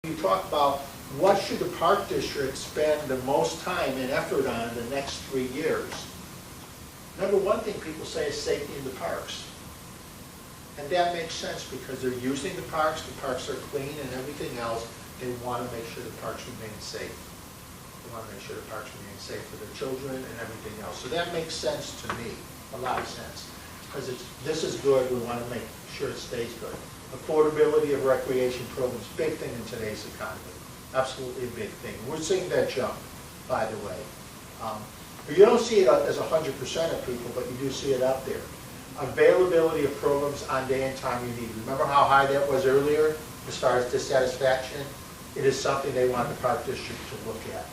You talk about what should the park district spend the most time and effort on in the next 3 years. Number one thing people say is safety in the parks. And that makes sense because they're using the parks are clean and everything else. They want to make sure the parks remain safe. They want to make sure the parks remain safe for their children and everything else. So that makes sense to me, a lot of sense. Because this is good, we want to make sure it stays good. Affordability of recreation programs, big thing in today's economy. Absolutely a big thing. We're seeing that jump, by the way. You don't see it as 100% of people, but you do see it out there. Availability of programs on day and time you need. Remember how high that was earlier as far as dissatisfaction? It is something they want the park district to look at.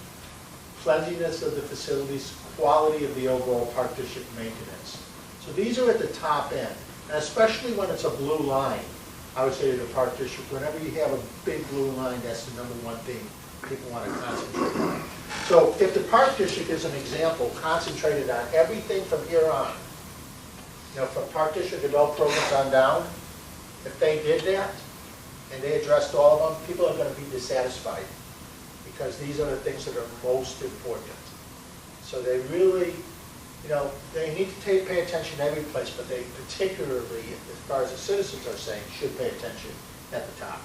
Cleanliness of the facilities, quality of the overall park district maintenance. So these are at the top end, and especially when it's a blue line. I would say to the park district, whenever you have a big blue line, that's the number one thing people want to concentrate on. So if the park district is an example, concentrated on everything from here on, you know, from park district adult programs on down, if they did that, and they addressed all of them, people are going to be dissatisfied because these are the things that are most important. So they really, you know, they need to pay attention to every place, but they particularly, as far as the citizens are saying, should pay attention at the top.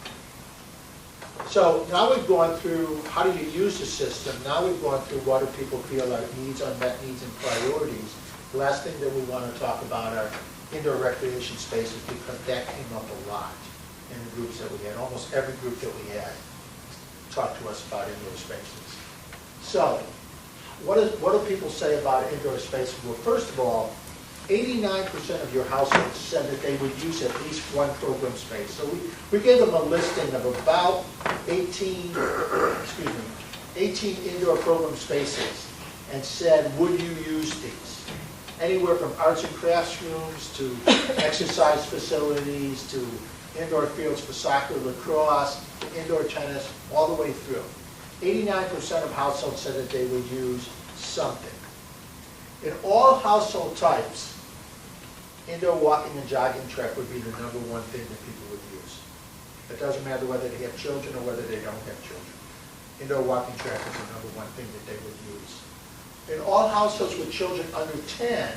So now we've gone through how do you use the system. Now we've gone through what do people feel are needs, unmet needs, and priorities. The last thing that we want to talk about are indoor recreation spaces because that came up a lot in the groups that we had. Almost every group that we had talked to us about indoor spaces. So what do people say about indoor spaces? Well, first of all, 89% of your households said that they would use at least one program space. So we gave them a listing of about 18 indoor program spaces and said, would you use these? Anywhere from arts and crafts rooms to exercise facilities to indoor fields for soccer, lacrosse, indoor tennis, all the way through. 89% of households said that they would use something. In all household types, indoor walking and jogging track would be the number one thing that people would use. It doesn't matter whether they have children or whether they don't have children. Indoor walking track is the number one thing that they would use. In all households with children under 10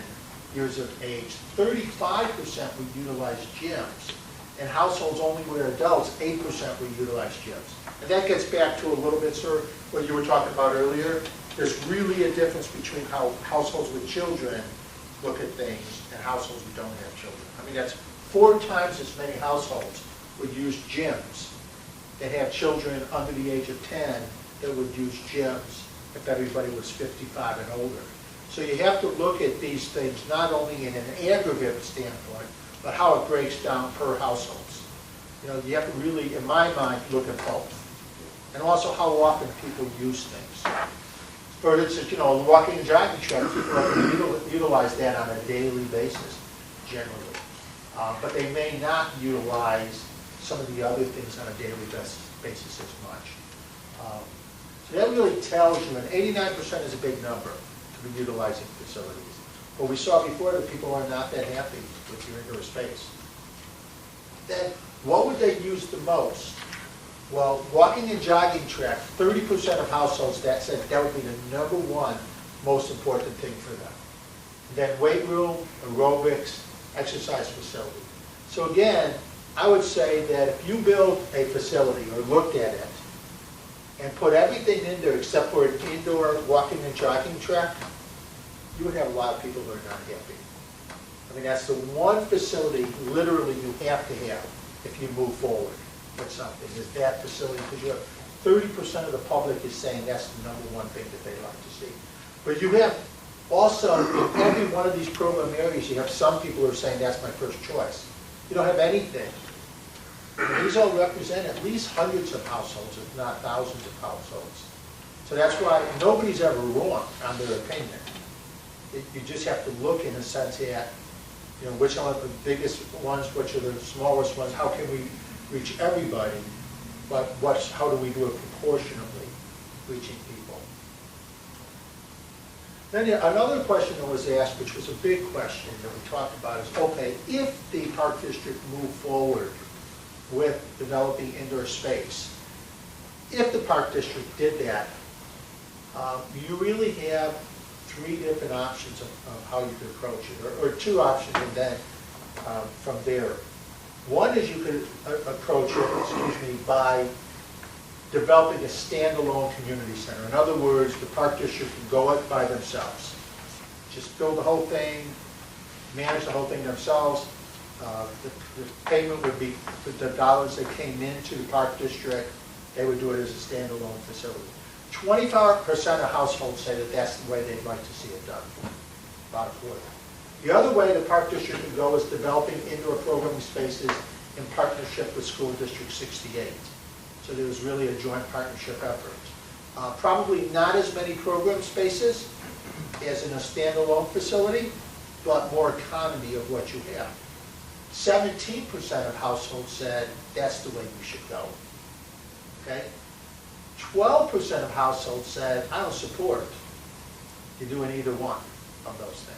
years of age, 35% would utilize gyms. In households only where adults, 8% would utilize gyms. And that gets back to a little bit, sir, what you were talking about earlier. There's really a difference between how households with children look at things and households who don't have children. I mean, that's 4 times as many households would use gyms that have children under the age of 10 that would use gyms if everybody was 55 and older. So you have to look at these things not only in an aggregate standpoint, but how it breaks down per households. You know, you have to really, in my mind, look at both. And also how often people use things. For instance, you know, walking and jogging track, people are going to utilize that on a daily basis, generally. But they may not utilize some of the other things on a daily basis as much. So that really tells you, and 89% is a big number to be utilizing facilities. But we saw before that people are not that happy with your indoor space. Then, what would they use the most? Well, walking and jogging track, 30% of households that said that would be the number one most important thing for them. Then weight room, aerobics, exercise facility. So again, I would say that if you build a facility or looked at it and put everything in there except for an indoor walking and jogging track, you would have a lot of people who are not happy. I mean, that's the one facility literally you have to have if you move forward with something, is that facility, because you have 30% of the public is saying that's the number one thing that they like to see. But you have also, in every one of these program areas, you have some people who are saying that's my first choice. You don't have anything. And these all represent at least hundreds of households, if not thousands of households. So that's why nobody's ever wrong on their opinion. You just have to look in a sense at, you know, which are the biggest ones, which are the smallest ones, how can we reach everybody, but how do we do it proportionately, reaching people. Then another question that was asked, which was a big question that we talked about, is, okay, if the park district moved forward with developing indoor space, if the Park District did that, you really have three different options of how you could approach it, or two options, and then from there. One is you could approach it, by developing a standalone community center. In other words, the Park District can go it by themselves. Just build the whole thing, manage the whole thing themselves. The payment would be the dollars that came into the Park District, they would do it as a standalone facility. 25% of households say that that's the way they'd like to see it done, about a quarter. The other way the Park District could go is developing indoor programming spaces in partnership with School District 68. So there was really a joint partnership effort. Probably not as many program spaces as in a standalone facility, but more economy of what you have. 17% of households said that's the way we should go. Okay? 12% of households said, I don't support you doing either one of those things.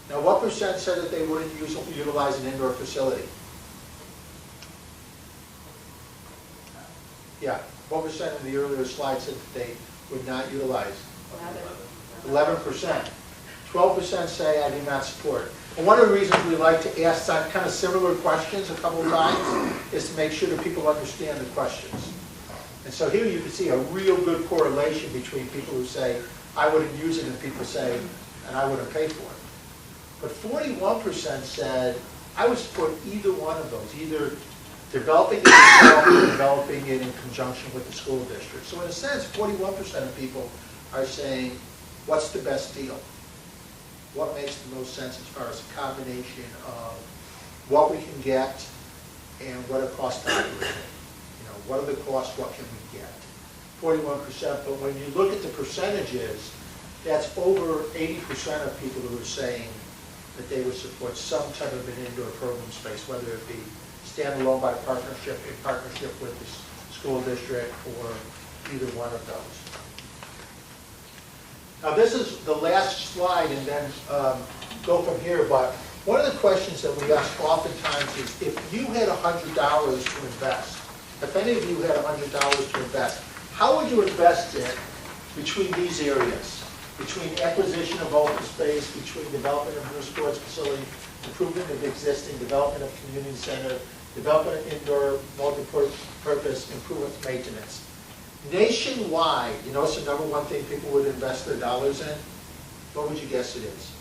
Now, what percent said that they wouldn't utilize an indoor facility? Yeah, what percent in the earlier slide said that they would not utilize? 11%. 12% say I do not support. And one of the reasons we like to ask kind of similar questions a couple of times is to make sure that people understand the questions. And so here you can see a real good correlation between people who say, I wouldn't use it, and people say, and I wouldn't pay for it. But 41% said, I would support either one of those, either developing it yourself or developing it in conjunction with the school district. So in a sense, 41% of people are saying, what's the best deal? What makes the most sense as far as a combination of what we can get and what it costs to operate it? What are the costs, what can we get? 41%, but when you look at the percentages, that's over 80% of people who are saying that they would support some type of an indoor program space, whether it be standalone by partnership, in partnership with the school district, or either one of those. Now this is the last slide, and then go from here, but one of the questions that we ask oftentimes is, if you had $100 to invest, if any of you had $100 to invest, how would you invest it between these areas? Between acquisition of open space, between development of new sports facility, improvement of existing, development of community center, development of indoor multi-purpose, improvement of maintenance. Nationwide, you know what's the number one thing people would invest their dollars in? What would you guess it is?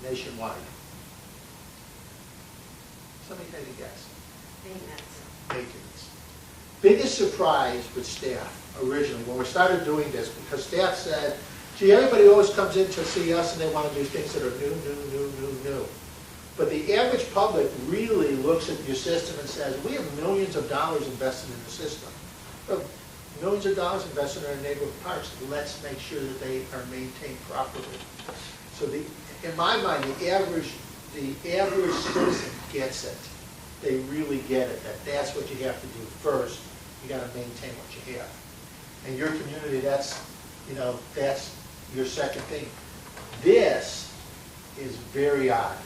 Nationwide. Somebody take a guess. Maintenance. Biggest surprise with staff originally when we started doing this, because staff said, gee, everybody always comes in to see us and they want to do things that are new. But the average public really looks at your system and says, we have millions of dollars invested in the system. Millions of dollars invested in our neighborhood parks. Let's make sure that they are maintained properly. So in my mind, the average citizen gets it. They really get it, that that's what you have to do first. You got to maintain what you have. And your community, that's your second thing. This is very odd.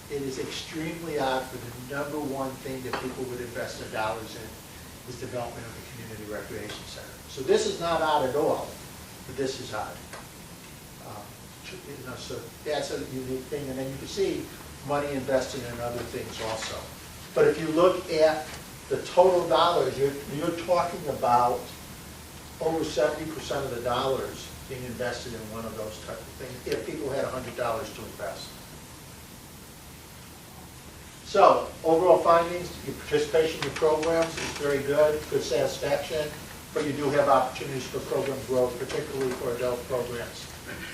It is extremely odd for the number one thing that people would invest their dollars in is development of a community recreation center. So this is not odd at all, but this is odd. So that's a unique thing. And then you can see money invested in other things also. But if you look at the total dollars, you're talking about over 70% of the dollars being invested in one of those type of things, if people had $100 to invest. So, overall findings, your participation in your programs is very good satisfaction, but you do have opportunities for program growth, particularly for adult programs.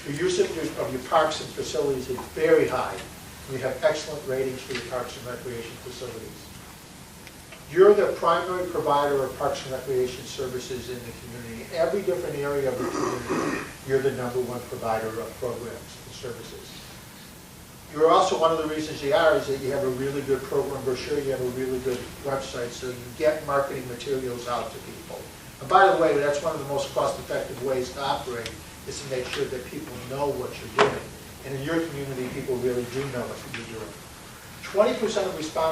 The use of your parks and facilities is very high. We have excellent ratings for your parks and recreation facilities. You're the primary provider of parks and recreation services in the community. Every different area of the community, you're the number one provider of programs and services. You're also, one of the reasons you are is that you have a really good program brochure, you have a really good website, so you get marketing materials out to people. And by the way, that's one of the most cost-effective ways to operate, is to make sure that people know what you're doing. And in your community, people really do know what you're doing. 20% of respondents